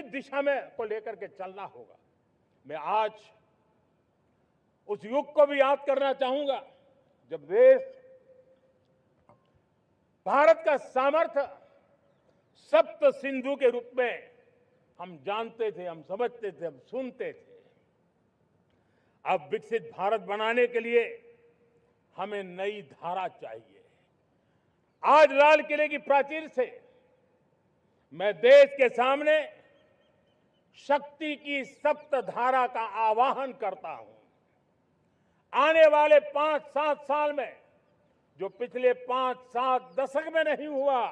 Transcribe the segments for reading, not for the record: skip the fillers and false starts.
दिशा में को लेकर के चलना होगा। मैं आज उस युग को भी याद करना चाहूंगा जब देश भारत का सामर्थ्य सप्त सिंधु के रूप में हम जानते थे, हम समझते थे, हम सुनते थे। अब विकसित भारत बनाने के लिए हमें नई धारा चाहिए। आज लाल किले की प्राचीर से मैं देश के सामने शक्ति की सप्त धारा का आह्वान करता हूं। आने वाले 5-7 साल में जो पिछले 5-7 दशक में नहीं हुआ,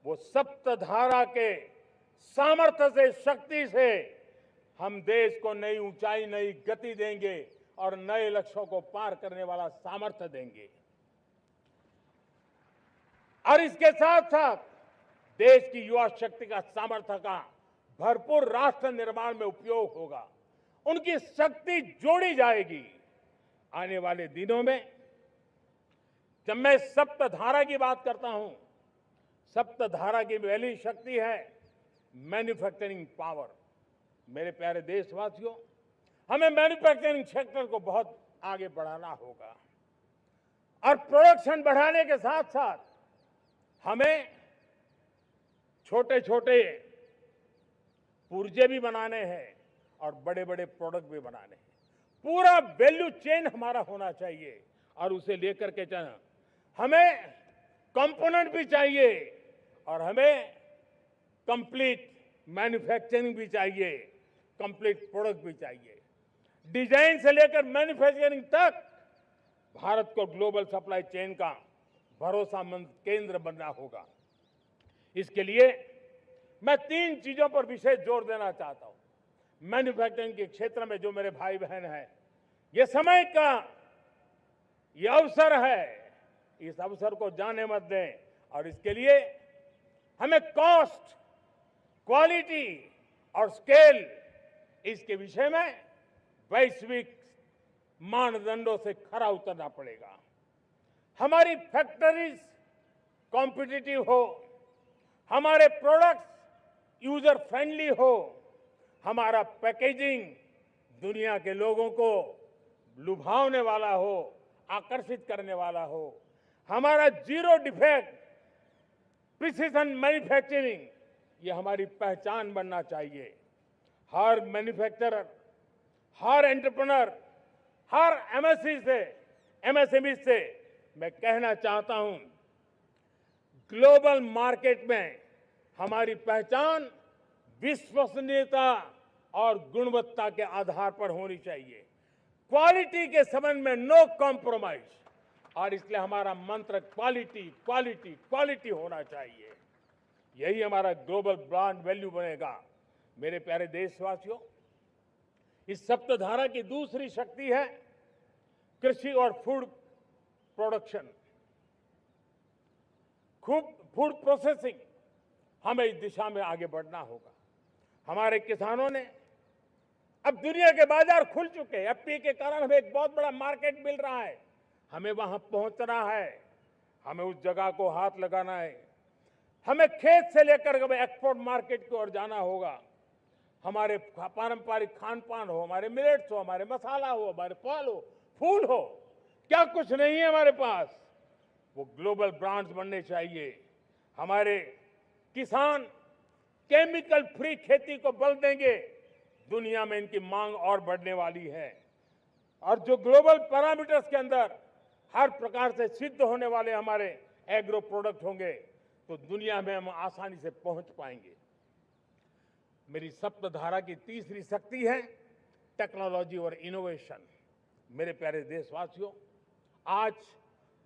वो सप्त धारा के सामर्थ्य से, शक्ति से हम देश को नई ऊंचाई, नई गति देंगे और नए लक्ष्यों को पार करने वाला सामर्थ्य देंगे। और इसके साथ साथ देश की युवा शक्ति का सामर्थ्य का भरपूर राष्ट्र निर्माण में उपयोग होगा। उनकी शक्ति जोड़ी जाएगी। आने वाले दिनों में जब मैं सप्तधारा की बात करता हूं, सप्तधारा की पहली शक्ति है मैन्युफैक्चरिंग पावर। मेरे प्यारे देशवासियों, हमें मैन्युफैक्चरिंग सेक्टर को बहुत आगे बढ़ाना होगा और प्रोडक्शन बढ़ाने के साथ साथ हमें छोटे छोटे पुर्जे भी बनाने हैं और बड़े बड़े प्रोडक्ट भी बनाने हैं। पूरा वैल्यू चेन हमारा होना चाहिए और उसे लेकर के चलना। हमें कंपोनेंट भी चाहिए और हमें कंप्लीट मैन्युफैक्चरिंग भी चाहिए, कंप्लीट प्रोडक्ट भी चाहिए। डिजाइन से लेकर मैन्युफैक्चरिंग तक भारत को ग्लोबल सप्लाई चेन का भरोसामंद केंद्र बनना होगा। इसके लिए मैं 3 चीजों पर विशेष जोर देना चाहता हूं। मैन्युफैक्चरिंग के क्षेत्र में जो मेरे भाई बहन हैं, ये समय का ये अवसर है, इस अवसर को जाने मत दें। और इसके लिए हमें कॉस्ट, क्वालिटी और स्केल, इसके विषय में वैश्विक मानदंडों से खरा उतरना पड़ेगा। हमारी फैक्ट्रीज कॉम्पिटिटिव हो, हमारे प्रोडक्ट्स यूजर फ्रेंडली हो, हमारा पैकेजिंग दुनिया के लोगों को लुभावने वाला हो, आकर्षित करने वाला हो, हमारा जीरो डिफेक्ट प्रिसिजन मैन्युफैक्चरिंग, ये हमारी पहचान बनना चाहिए। हर मैन्युफैक्चरर, हर एंटरप्रेन्योर, हर एमएसएमई से मैं कहना चाहता हूं, ग्लोबल मार्केट में हमारी पहचान विश्वसनीयता और गुणवत्ता के आधार पर होनी चाहिए। क्वालिटी के संबंध में नो कॉम्प्रोमाइज, और इसलिए हमारा मंत्र क्वालिटी, क्वालिटी, क्वालिटी होना चाहिए। यही हमारा ग्लोबल ब्रांड वैल्यू बनेगा। मेरे प्यारे देशवासियों, इस सप्तधारा की दूसरी शक्ति है कृषि और फूड प्रोडक्शन, फूड प्रोसेसिंग। हमें इस दिशा में आगे बढ़ना होगा। हमारे किसानों ने, अब दुनिया के बाजार खुल चुके हैं। एफपीए के कारण हमें एक बहुत बड़ा मार्केट मिल रहा है। हमें वहां पहुंचना है, हमें उस जगह को हाथ लगाना है। हमें खेत से लेकर एक्सपोर्ट मार्केट की ओर जाना होगा। हमारे पारंपरिक खान पान हो, हमारे मिलेट्स हो, हमारे मसाला हो, हमारे फल हो, फूल हो, क्या कुछ नहीं है हमारे पास, वो ग्लोबल ब्रांड्स बनने चाहिए। हमारे किसान केमिकल फ्री खेती को बल देंगे। दुनिया में इनकी मांग और बढ़ने वाली है और जो ग्लोबल पैरामीटर्स के अंदर हर प्रकार से सिद्ध होने वाले हमारे एग्रो प्रोडक्ट होंगे तो दुनिया में हम आसानी से पहुंच पाएंगे। मेरी सप्तधारा की तीसरी शक्ति है टेक्नोलॉजी और इनोवेशन। मेरे प्यारे देशवासियों, आज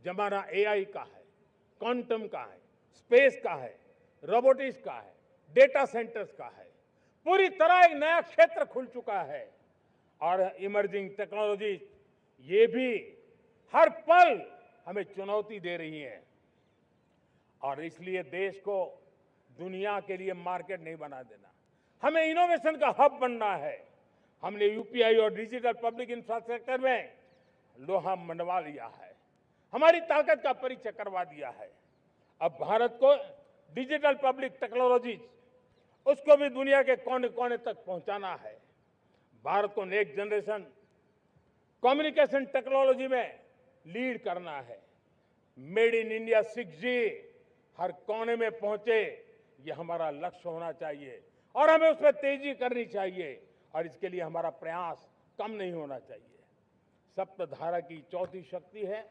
जमाना एआई का है, क्वांटम का है, स्पेस का है, रोबोटिक्स का है, डेटा सेंटर्स का है। पूरी तरह एक नया क्षेत्र खुल चुका है और इमर्जिंग टेक्नोलॉजी ये भी हर पल हमें चुनौती दे रही है और इसलिए देश को दुनिया के लिए मार्केट नहीं बना देना, हमें इनोवेशन का हब बनना है। हमने यूपीआई और डिजिटल पब्लिक इंफ्रास्ट्रक्चर में लोहा मनवा लिया है, हमारी ताकत का परिचय करवा दिया है। अब भारत को डिजिटल पब्लिक टेक्नोलॉजी उसको भी दुनिया के कोने कोने तक पहुंचाना है। भारत को नेक्स्ट जनरेशन कम्युनिकेशन टेक्नोलॉजी में लीड करना है। मेड इन इंडिया 6G हर कोने में पहुंचे, ये हमारा लक्ष्य होना चाहिए और हमें उसमें तेजी करनी चाहिए और इसके लिए हमारा प्रयास कम नहीं होना चाहिए। सप्तधारा की चौथी शक्ति है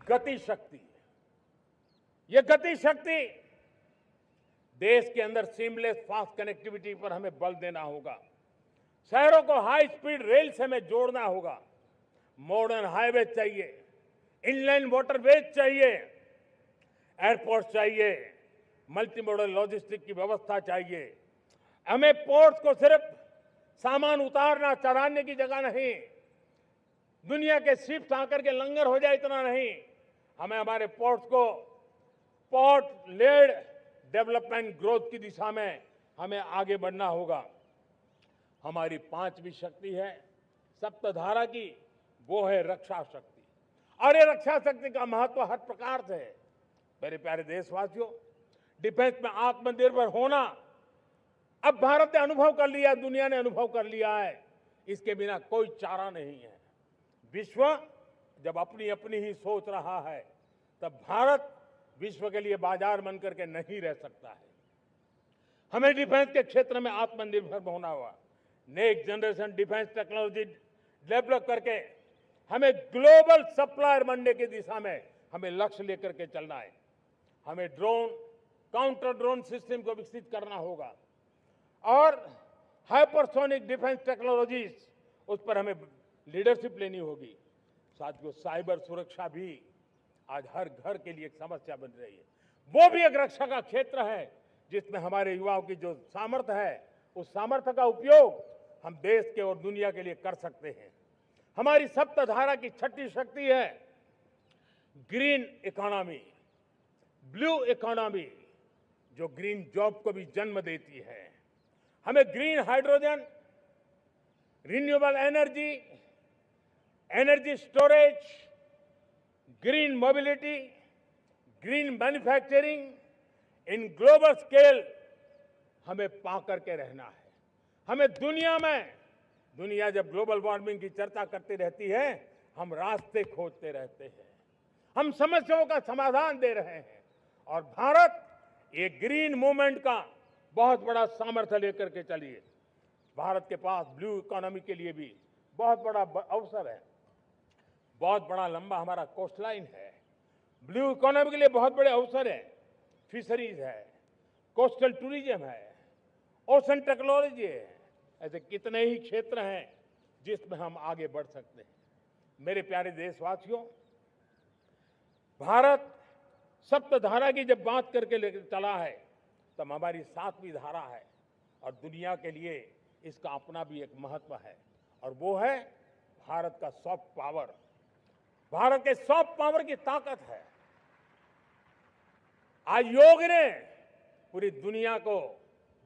गति शक्ति। ये गति शक्ति देश के अंदर सीमलेस फास्ट कनेक्टिविटी पर हमें बल देना होगा। शहरों को हाई स्पीड रेल से हमें जोड़ना होगा। मॉडर्न हाईवे चाहिए, इनलैंड वाटरवेज चाहिए, एयरपोर्ट चाहिए, मल्टी मॉडल लॉजिस्टिक की व्यवस्था चाहिए। हमें पोर्ट्स को सिर्फ सामान उतारना चढ़ाने की जगह नहीं, दुनिया के शिप्स आकर के लंगर हो जाए इतना नहीं, हमें हमारे पोर्ट्स को पोर्ट लेड डेवलपमेंट ग्रोथ की दिशा में हमें आगे बढ़ना होगा। हमारी पांचवी शक्ति है सप्तधारा की, वो है रक्षा शक्ति। और ये रक्षा शक्ति का महत्व हर प्रकार से है। मेरे प्यारे देशवासियों, डिफेंस में आत्मनिर्भर होना अब भारत ने अनुभव कर लिया, दुनिया ने अनुभव कर लिया है, इसके बिना कोई चारा नहीं है। विश्व जब अपनी अपनी ही सोच रहा है, तब भारत विश्व के लिए बाजार बन करके नहीं रह सकता है। हमें डिफेंस के क्षेत्र में आत्मनिर्भर होना होगा। Next generation defence technology develop करके हमें ग्लोबल सप्लायर बनने की दिशा में हमें लक्ष्य लेकर के चलना है। हमें ड्रोन, काउंटर ड्रोन सिस्टम को विकसित करना होगा और हाइपरसोनिक डिफेंस टेक्नोलॉजीज, उस पर हमें लीडरशिप लेनी होगी। साथियों, साइबर सुरक्षा भी आज हर घर के लिए एक समस्या बन रही है। वो भी एक रक्षा का क्षेत्र है जिसमें हमारे युवाओं की जो सामर्थ्य है, उस सामर्थ्य का उपयोग हम देश के और दुनिया के लिए कर सकते हैं। हमारी सप्तधारा की छठी शक्ति है ग्रीन इकोनॉमी, ब्लू इकोनॉमी, जो ग्रीन जॉब को भी जन्म देती है। हमें green hydrogen, renewable energy, energy storage, green mobility, green manufacturing in global scale हमें पा करके रहना है। हमें दुनिया जब ग्लोबल वार्मिंग की चर्चा करती रहती है, हम रास्ते खोजते रहते हैं, हम समस्याओं का समाधान दे रहे हैं और भारत ये ग्रीन मूवमेंट का बहुत बड़ा सामर्थ्य लेकर के चलिए। भारत के पास ब्लू इकोनॉमी के लिए भी बहुत बड़ा अवसर है। बहुत बड़ा लंबा हमारा कोस्ट लाइन है। ब्लू इकोनॉमी के लिए बहुत बड़े अवसर है। फिशरीज है, कोस्टल टूरिज्म है, ओशन टेक्नोलॉजी है। ऐसे कितने ही क्षेत्र हैं जिसमें हम आगे बढ़ सकते हैं। मेरे प्यारे देशवासियों, भारत सप्तधारा की जब बात करके लेकर चला है, तब हमारी सातवीं धारा है और दुनिया के लिए इसका अपना भी एक महत्व है और वो है भारत का सॉफ्ट पावर। भारत के सॉफ्ट पावर की ताकत है। आज योग ने पूरी दुनिया को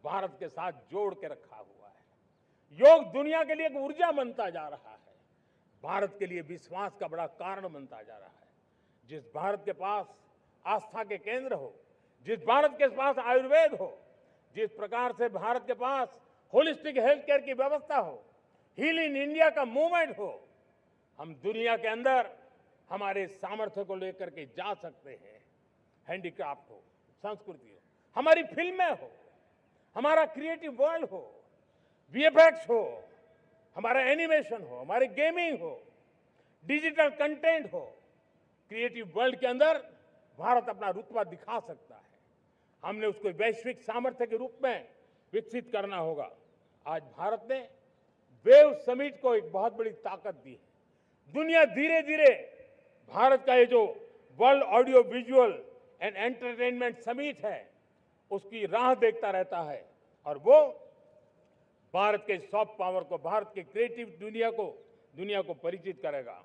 भारत के साथ जोड़ के रखा हुआ है। योग दुनिया के लिए एक ऊर्जा बनता जा रहा है, भारत के लिए विश्वास का बड़ा कारण बनता जा रहा है। जिस भारत के पास आस्था के केंद्र हो, जिस भारत के पास आयुर्वेद हो, जिस प्रकार से भारत के पास होलिस्टिक हेल्थ केयर की व्यवस्था हो, हील इन इंडिया का मूवमेंट हो, हम दुनिया के अंदर हमारे सामर्थ्य को लेकर के जा सकते हैं। हैंडीक्राफ्ट हो, संस्कृति हो, हमारी फिल्में हो, हमारा क्रिएटिव वर्ल्ड हो, वीएफएक्स हो, हमारा एनिमेशन हो, हमारी गेमिंग हो, डिजिटल कंटेंट हो, क्रिएटिव वर्ल्ड के अंदर भारत अपना रुतबा दिखा सकता है। हमने उसको वैश्विक सामर्थ्य के रूप में विकसित करना होगा। आज भारत ने वेव समिट को एक बहुत बड़ी ताकत दी है। दुनिया धीरे धीरे भारत का ये जो world audio visual and entertainment summit है, उसकी राह देखता रहता है और वो भारत के सॉफ्ट पावर को, भारत के क्रिएटिव दुनिया को परिचित करेगा।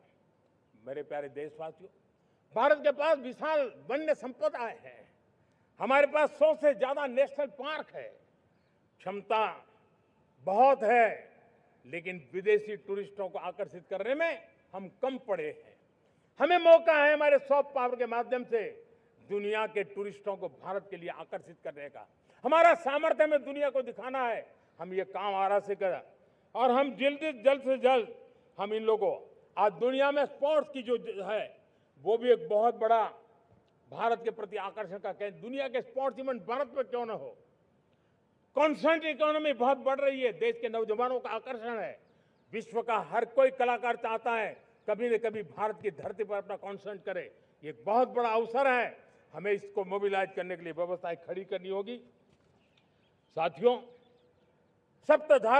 मेरे प्यारे देशवासियों, भारत के पास विशाल वन्य संपदा है। हमारे पास 100 से ज्यादा नेशनल पार्क है। क्षमता बहुत है, लेकिन विदेशी टूरिस्टों को आकर्षित करने में हम कम पड़े हैं। हमें मौका है हमारे सॉफ्ट पावर के माध्यम से दुनिया के टूरिस्टों को भारत के लिए आकर्षित करने का। हमारा सामर्थ्य हमें दुनिया को दिखाना है। हम ये काम आरा से करें और हम जल्द से जल्द हम इन लोगों आज दुनिया में स्पोर्ट्स की जो है वो भी एक बहुत बड़ा भारत के प्रति आकर्षण का केंद्र। दुनिया के स्पोर्ट्स इवेंट भारत में क्यों न हो। कॉन्स्टेंट इकोनॉमी बहुत बढ़ रही है, देश के नौजवानों का आकर्षण है। विश्व का हर कोई कलाकार चाहता है कभी न कभी भारत की धरती पर अपना कॉन्सर्ट करे। ये एक बहुत बड़ा अवसर है, हमें इसको मोबिलाइज करने के लिए व्यवस्थाएं खड़ी करनी होगी। साथियों, सप्तधारा